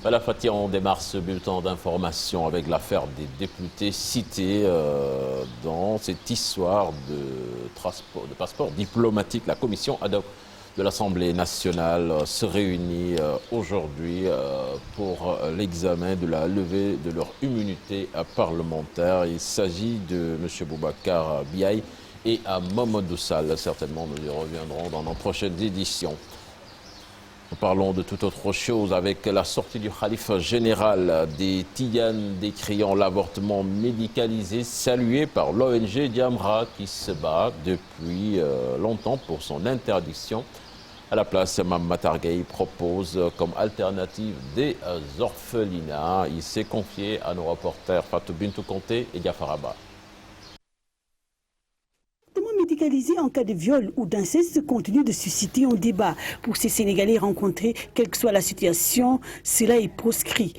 Voilà, Fatih, on démarre ce bulletin d'information avec l'affaire des députés cités dans cette histoire de passeport diplomatique. La commission ad hoc de l'Assemblée nationale se réunit aujourd'hui pour l'examen de la levée de leur immunité parlementaire. Il s'agit de M. Boubacar Biaye et à Mamadou Sall. Certainement, nous y reviendrons dans nos prochaines éditions. Parlons de toute autre chose avec la sortie du khalife général des Tidianes décriant l'avortement médicalisé, salué par l'ONG Jamra qui se bat depuis longtemps pour son interdiction. À la place, Mame Matar Gueye propose comme alternative des orphelinats. Il s'est confié à nos reporters Fatou Bintou Conté et Diafar Abba. Médicalisé en cas de viol ou d'inceste continue de susciter un débat. Pour ces Sénégalais rencontrés, quelle que soit la situation, cela est proscrit.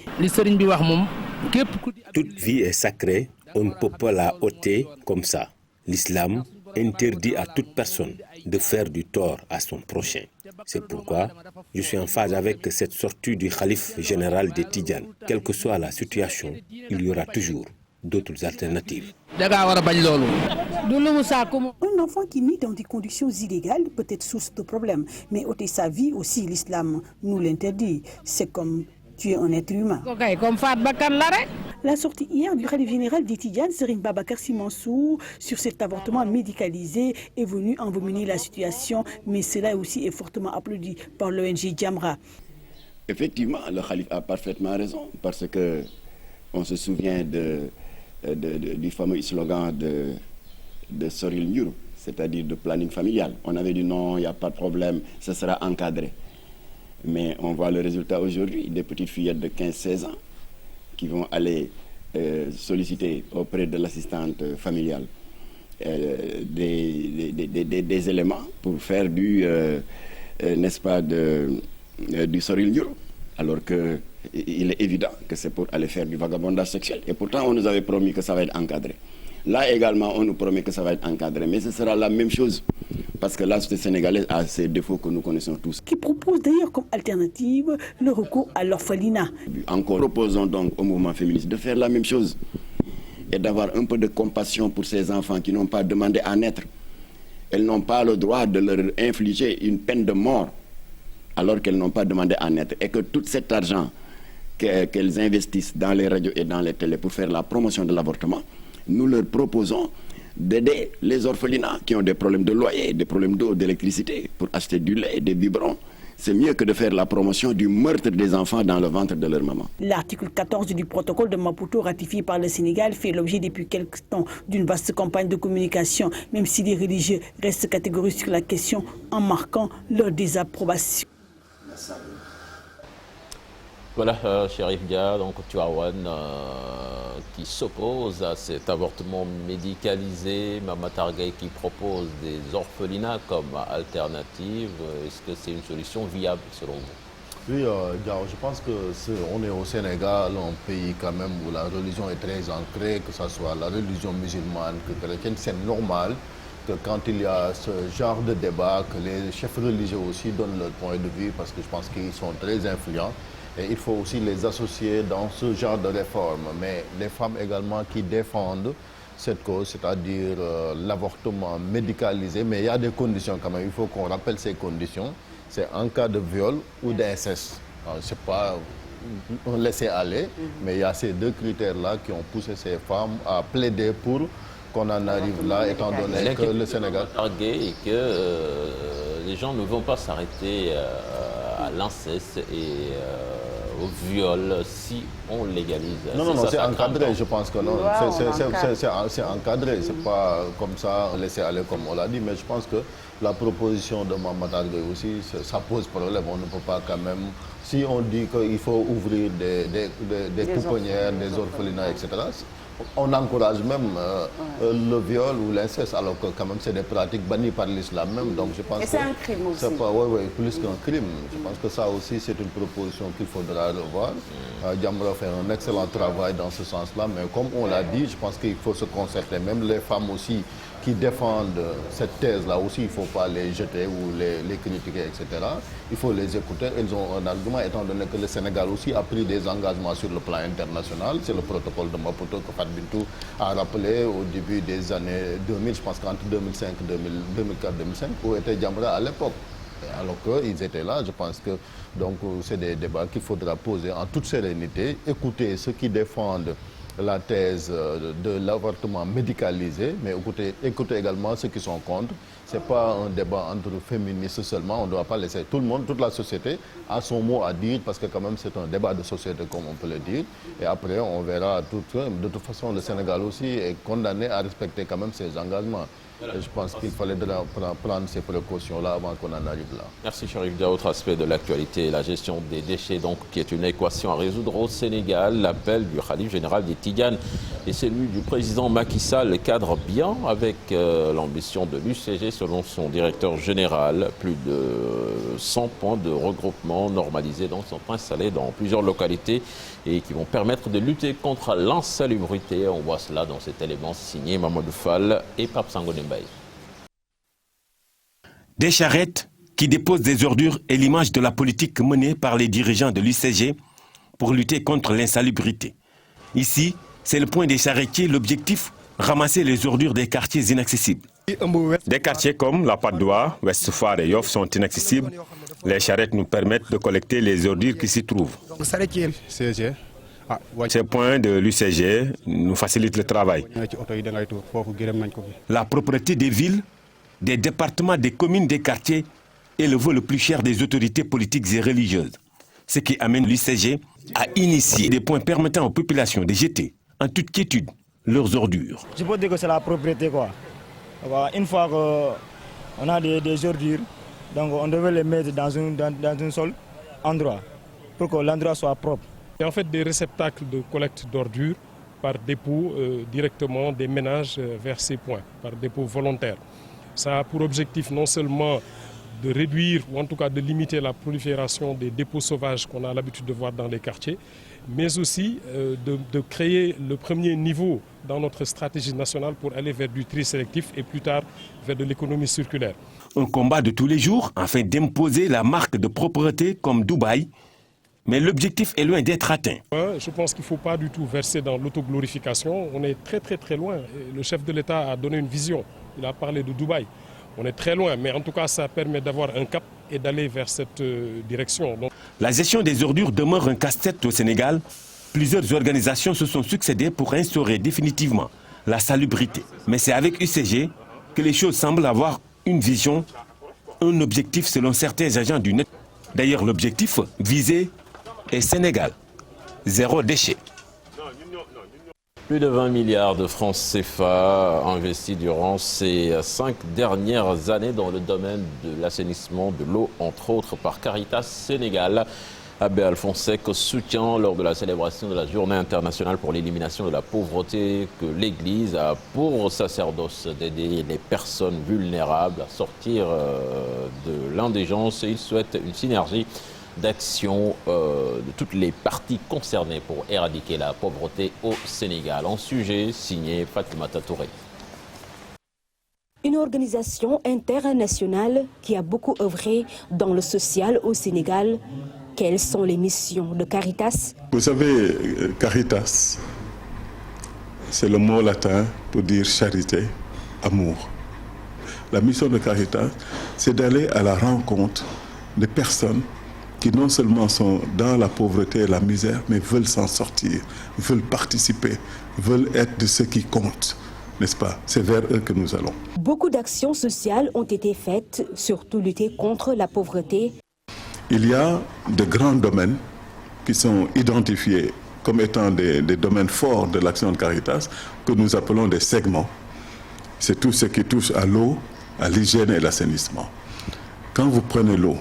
Toute vie est sacrée, on ne peut pas la ôter comme ça. L'islam interdit à toute personne de faire du tort à son prochain. C'est pourquoi je suis en phase avec cette sortie du khalife général des Tidjanes. Quelle que soit la situation, il y aura toujours d'autres alternatives. Un enfant qui naît dans des conditions illégales peut être source de problèmes, mais ôter sa vie aussi, l'islam nous l'interdit. C'est comme tuer un être humain. La sortie hier du khalife général des Tidjanes, Serigne Babacar Sy Mansour, sur cet avortement médicalisé est venu envenimer la situation, mais cela aussi est fortement applaudi par l'ONG Jamra. Effectivement, le khalife a parfaitement raison, parce que on se souvient du fameux slogan de Soril Ndiouroup, c'est-à-dire de planning familial. On avait dit non, il n'y a pas de problème, ce sera encadré. Mais on voit le résultat aujourd'hui, des petites fillettes de 15-16 ans qui vont aller solliciter auprès de l'assistante familiale des éléments pour faire n'est-ce pas, du Soril Ndiouroup. Alors qu'il est évident que c'est pour aller faire du vagabondage sexuel. Et pourtant, on nous avait promis que ça va être encadré. Là également, on nous promet que ça va être encadré. Mais ce sera la même chose. Parce que la société sénégalaise a ces défauts que nous connaissons tous. Qui propose d'ailleurs comme alternative le recours à l'orphelinat. Encore, proposons donc au mouvement féministe de faire la même chose. Et d'avoir un peu de compassion pour ces enfants qui n'ont pas demandé à naître. Elles n'ont pas le droit de leur infliger une peine de mort alors qu'elles n'ont pas demandé à naître. Et que tout cet argent qu'elles investissent dans les radios et dans les télés pour faire la promotion de l'avortement, nous leur proposons d'aider les orphelinats qui ont des problèmes de loyer, des problèmes d'eau, d'électricité, pour acheter du lait, des biberons. C'est mieux que de faire la promotion du meurtre des enfants dans le ventre de leur maman. L'article 14 du protocole de Maputo ratifié par le Sénégal fait l'objet depuis quelque temps d'une vaste campagne de communication, même si les religieux restent catégoriques sur la question en marquant leur désapprobation. Voilà, Chérif Dia, donc Tivaouane, qui s'oppose à cet avortement médicalisé, Mame Matar Gueye qui propose des orphelinats comme alternative. Est-ce que c'est une solution viable selon vous? Oui, Diao, je pense qu'on est au Sénégal, un pays quand même où la religion est très ancrée, que ce soit la religion musulmane que chrétienne, c'est normal que quand il y a ce genre de débat, que les chefs religieux aussi donnent leur point de vue, parce que je pense qu'ils sont très influents. Et il faut aussi les associer dans ce genre de réforme. Mais les femmes également qui défendent cette cause, c'est-à-dire l'avortement médicalisé, mais il y a des conditions quand même, il faut qu'on rappelle ces conditions. C'est en cas de viol ou d'inceste. C'est pas un laisser-aller, mais il y a ces deux critères-là qui ont poussé ces femmes à plaider pour qu'on en arrive là, étant donné que le Sénégal... Et que les gens ne vont pas s'arrêter à l'inceste et au viol si on légalise. Non, c'est encadré, je pense que non. C'est encadré, c'est pas comme ça laisser aller comme on l'a dit, mais je pense que la proposition de Mame Matar Gueye aussi, ça pose problème. On ne peut pas quand même... Si on dit qu'il faut ouvrir des pouponnières, des orphelinats, etc., on encourage même le viol ou l'inceste, alors que quand même c'est des pratiques bannies par l'islam même. Donc je pense et c'est un crime aussi. Oui, plus qu'un crime. Je pense que ça aussi c'est une proposition qu'il faudra revoir. Jamra fait un excellent travail dans ce sens-là, mais comme on l'a dit, je pense qu'il faut se concerter. Même les femmes aussi qui défendent cette thèse-là aussi, il ne faut pas les jeter ou les critiquer, etc. Il faut les écouter. Ils ont un argument, étant donné que le Sénégal aussi a pris des engagements sur le plan international. C'est le protocole de Maputo que Fat Bintou a rappelé au début des années 2000, je pense qu'entre 2004-2005, où était Djambra à l'époque. Alors qu'ils étaient là, je pense que c'est des débats qu'il faudra poser en toute sérénité, écouter ceux qui défendent la thèse de l'avortement médicalisé, mais écouter également ceux qui sont contre. Ce n'est pas un débat entre féministes seulement, on ne doit pas laisser tout le monde, toute la société a son mot à dire, parce que quand même c'est un débat de société comme on peut le dire. Et après on verra, de toute façon le Sénégal aussi est condamné à respecter quand même ses engagements. Et je pense qu'il fallait prendre ces précautions-là avant qu'on en arrive là. Merci Cherif Dia. Autre aspect de l'actualité, la gestion des déchets, donc, qui est une équation à résoudre au Sénégal. L'appel du Khalife général des Tidianes et celui du président Macky Sall cadrent bien avec l'ambition de l'UCG, selon son directeur général. Plus de 100 points de regroupement normalisés donc, sont installés dans plusieurs localités et qui vont permettre de lutter contre l'insalubrité. On voit cela dans cet élément signé Mamadou Fall et Pape Sangoné Mbaye. Des charrettes qui déposent des ordures est l'image de la politique menée par les dirigeants de l'UCG pour lutter contre l'insalubrité. Ici, c'est le point des charretiers. L'objectif, ramasser les ordures des quartiers inaccessibles. Des quartiers comme la Patte d'Oie, Ouest Foire et Yoff sont inaccessibles. Les charrettes nous permettent de collecter les ordures qui s'y trouvent. Ces points de l'UCG nous facilitent le travail. La propreté des villes, des départements, des communes, des quartiers est le vœu le plus cher des autorités politiques et religieuses. Ce qui amène l'UCG à initier des points permettant aux populations de jeter en toute quiétude leurs ordures. Je peux dire que c'est la propriété, quoi. Une fois qu'on a des ordures, donc on devait les mettre dans un seul endroit pour que l'endroit soit propre. C'est en fait des réceptacles de collecte d'ordures par dépôt directement des ménages vers ces points, par dépôt volontaire. Ça a pour objectif non seulement de réduire ou en tout cas de limiter la prolifération des dépôts sauvages qu'on a l'habitude de voir dans les quartiers, mais aussi de créer le premier niveau dans notre stratégie nationale pour aller vers du tri sélectif et plus tard vers de l'économie circulaire. Un combat de tous les jours afin d'imposer la marque de propreté comme Dubaï, mais l'objectif est loin d'être atteint. Je pense qu'il ne faut pas du tout verser dans l'autoglorification. On est très loin. Le chef de l'État a donné une vision. Il a parlé de Dubaï. On est très loin, mais en tout cas, ça permet d'avoir un cap et d'aller vers cette direction. Donc... La gestion des ordures demeure un casse-tête au Sénégal. Plusieurs organisations se sont succédées pour instaurer définitivement la salubrité. Mais c'est avec UCG que les choses semblent avoir une vision, un objectif selon certains agents du net. D'ailleurs, l'objectif visé est Sénégal. 0 déchet. Plus de 20 milliards de francs CFA investis durant ces 5 dernières années dans le domaine de l'assainissement de l'eau, entre autres par Caritas Sénégal. Abbé Alphonse Seck soutient lors de la célébration de la Journée internationale pour l'élimination de la pauvreté que l'Église a pour sacerdoce d'aider les personnes vulnérables à sortir de l'indigence. Il souhaite une synergie d'action de toutes les parties concernées pour éradiquer la pauvreté au Sénégal. En sujet signé Fatoumata Touré. Une organisation internationale qui a beaucoup œuvré dans le social au Sénégal. Quelles sont les missions de Caritas? Vous savez, Caritas, c'est le mot latin pour dire charité, amour. La mission de Caritas, c'est d'aller à la rencontre des personnes qui non seulement sont dans la pauvreté et la misère, mais veulent s'en sortir, veulent participer, veulent être de ceux qui comptent, n'est-ce pas? C'est vers eux que nous allons. Beaucoup d'actions sociales ont été faites, surtout lutter contre la pauvreté. Il y a de grands domaines qui sont identifiés comme étant des domaines forts de l'action de Caritas, que nous appelons des segments. C'est tout ce qui touche à l'eau, à l'hygiène et l'assainissement. Quand vous prenez l'eau,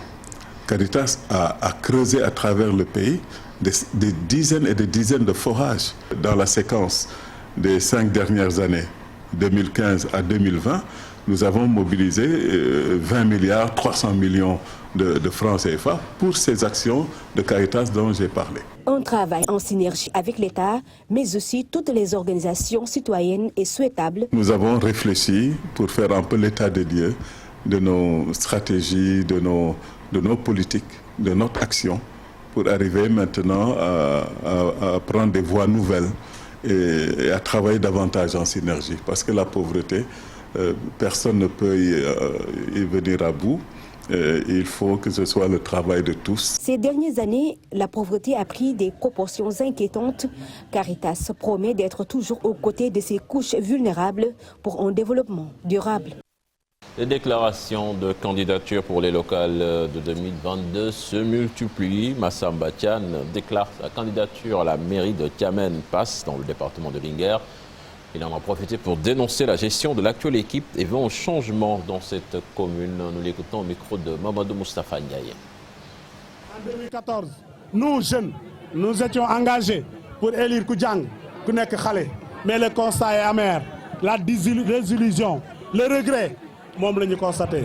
Caritas a creusé à travers le pays des dizaines et des dizaines de forages. Dans la séquence des 5 dernières années, 2015 à 2020, nous avons mobilisé 20 milliards 300 millions de francs CFA pour ces actions de Caritas dont j'ai parlé. Un travail en synergie avec l'État, mais aussi toutes les organisations citoyennes est souhaitable. Nous avons réfléchi pour faire un peu l'état des lieux de nos stratégies, de nos politiques, de notre action, pour arriver maintenant à prendre des voies nouvelles et à travailler davantage en synergie. Parce que la pauvreté, personne ne peut y venir à bout. Il faut que ce soit le travail de tous. Ces dernières années, la pauvreté a pris des proportions inquiétantes. Caritas promet d'être toujours aux côtés de ces couches vulnérables pour un développement durable. Les déclarations de candidature pour les locales de 2022 se multiplient. Massamba Thian déclare sa candidature à la mairie de Tiamène Pass dans le département de Linguère. Il en a profité pour dénoncer la gestion de l'actuelle équipe et veut un changement dans cette commune. Nous l'écoutons au micro de Mamadou Moustapha Ndiaye. En 2014, nous jeunes, nous étions engagés pour élire Koudjang, Kounek Khalé. Mais le constat est amer, la désillusion, le regret, moi je l'ai constaté.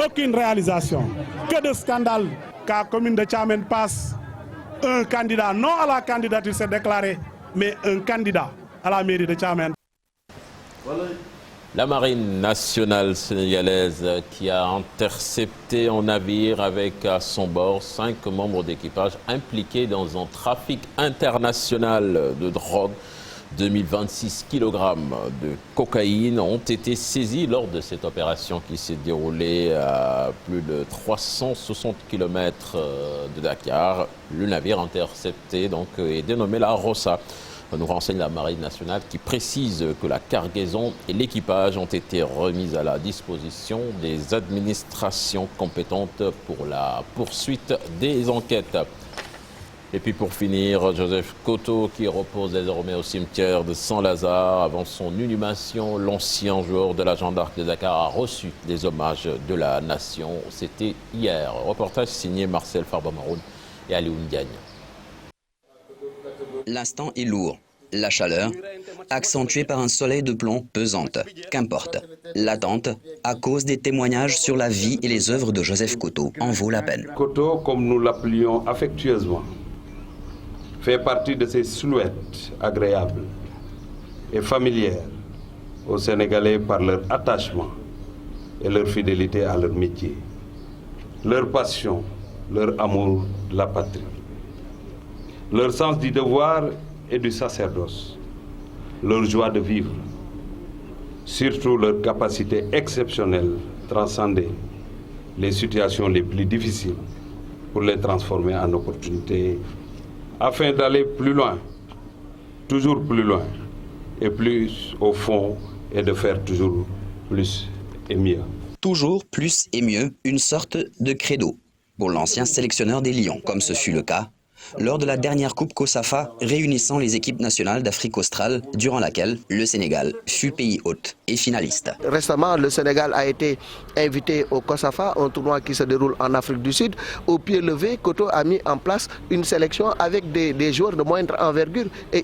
Aucune réalisation, que de scandales. Car la commune de Tiamène Pass, un candidat, non à la candidature s'est déclaré, mais un candidat à la mairie de Tiamène. La marine nationale sénégalaise qui a intercepté un navire avec à son bord 5 membres d'équipage impliqués dans un trafic international de drogue. 2026 kg de cocaïne ont été saisis lors de cette opération qui s'est déroulée à plus de 360 km de Dakar. Le navire intercepté est dénommé la Rossa. Nous renseigne la Marine nationale qui précise que la cargaison et l'équipage ont été remis à la disposition des administrations compétentes pour la poursuite des enquêtes. Et puis pour finir, Joseph Koto qui repose désormais au cimetière de Saint-Lazare. Avant son inhumation, l'ancien joueur de la Jeanne d'Arc de Dakar a reçu des hommages de la nation. C'était hier. Reportage signé Marcel Farbamaroun et Alioune Diagne. L'instant est lourd. La chaleur, accentuée par un soleil de plomb pesante. Qu'importe. L'attente, à cause des témoignages sur la vie et les œuvres de Joseph Koto, en vaut la peine. Koto, comme nous l'appelions affectueusement, fait partie de ces silhouettes agréables et familières aux Sénégalais par leur attachement et leur fidélité à leur métier, leur passion, leur amour de la patrie, leur sens du devoir et du sacerdoce, leur joie de vivre, surtout leur capacité exceptionnelle à transcender les situations les plus difficiles pour les transformer en opportunités afin d'aller plus loin, toujours plus loin et plus au fond et de faire toujours plus et mieux. Toujours plus et mieux, une sorte de credo pour l'ancien sélectionneur des Lions, comme ce fut le cas lors de la dernière Coupe COSAFA réunissant les équipes nationales d'Afrique australe, durant laquelle le Sénégal fut pays hôte et finaliste. Récemment, le Sénégal a été invité au COSAFA, un tournoi qui se déroule en Afrique du Sud. Au pied levé, Koto a mis en place une sélection avec des joueurs de moindre envergure et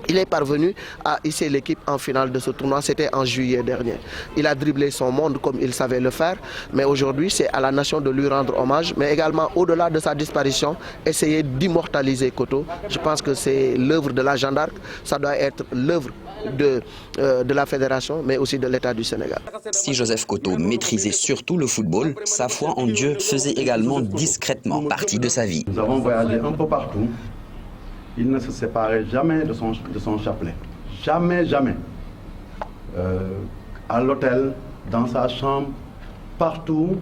il est parvenu à hisser l'équipe en finale de ce tournoi, c'était en juillet dernier. Il a dribblé son monde comme il savait le faire, mais aujourd'hui c'est à la nation de lui rendre hommage, mais également au-delà de sa disparition, essayer d'immortaliser Koto. Je pense que c'est l'œuvre de la Jeanne d'Arc, ça doit être l'œuvre de la fédération, mais aussi de l'État du Sénégal. Si Joseph Koto maîtrisait surtout le football, sa foi en Dieu faisait également discrètement partie de sa vie. Nous avons voyagé un peu partout. Il ne se séparait jamais de son chapelet. Jamais, jamais. À l'hôtel, dans sa chambre, partout,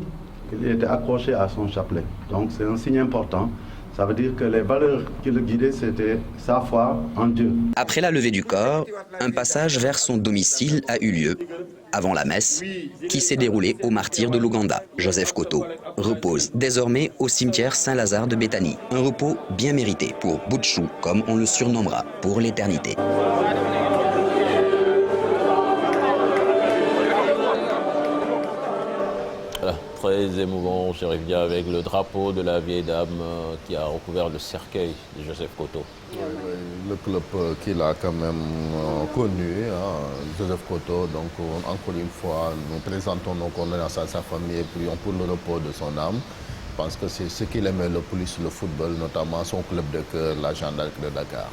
il était accroché à son chapelet. Donc c'est un signe important. Ça veut dire que les valeurs qui le guidaient, c'était sa foi en Dieu. Après la levée du corps, un passage vers son domicile a eu lieu. Avant la messe, qui s'est déroulée au martyr de l'Ouganda, Joseph Koto, repose désormais au cimetière Saint-Lazare de Béthanie. Un repos bien mérité pour Boutchou, comme on le surnommera pour l'éternité. Voilà, très très émouvant, Chérif Dia, avec le drapeau de la vieille dame qui a recouvert le cercueil de Joseph Koto. Oui, le club qu'il a quand même connu, Joseph Koto. Donc, encore une fois, nous présentons nos condoléances à sa famille et prions pour le repos de son âme. Je pense que c'est ce qu'il aimait le plus, le football, notamment son club de cœur, la Jeanne d'Arc de Dakar.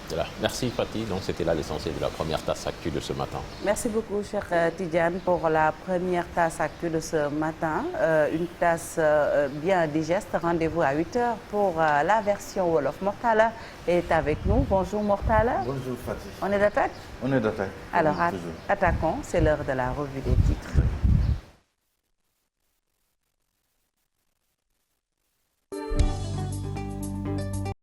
Voilà. Merci Fatih. Donc c'était là l'essentiel de la première tasse actu de ce matin. Merci beaucoup, cher Tidiane, pour la première tasse actu de ce matin. Une tasse bien digeste. Rendez-vous à 8h pour la version Wolof. Mortala est avec nous. Bonjour Mortala. Bonjour Fatih. On est d'attaque? On est d'attaque. Alors attaquons, c'est l'heure de la revue des titres.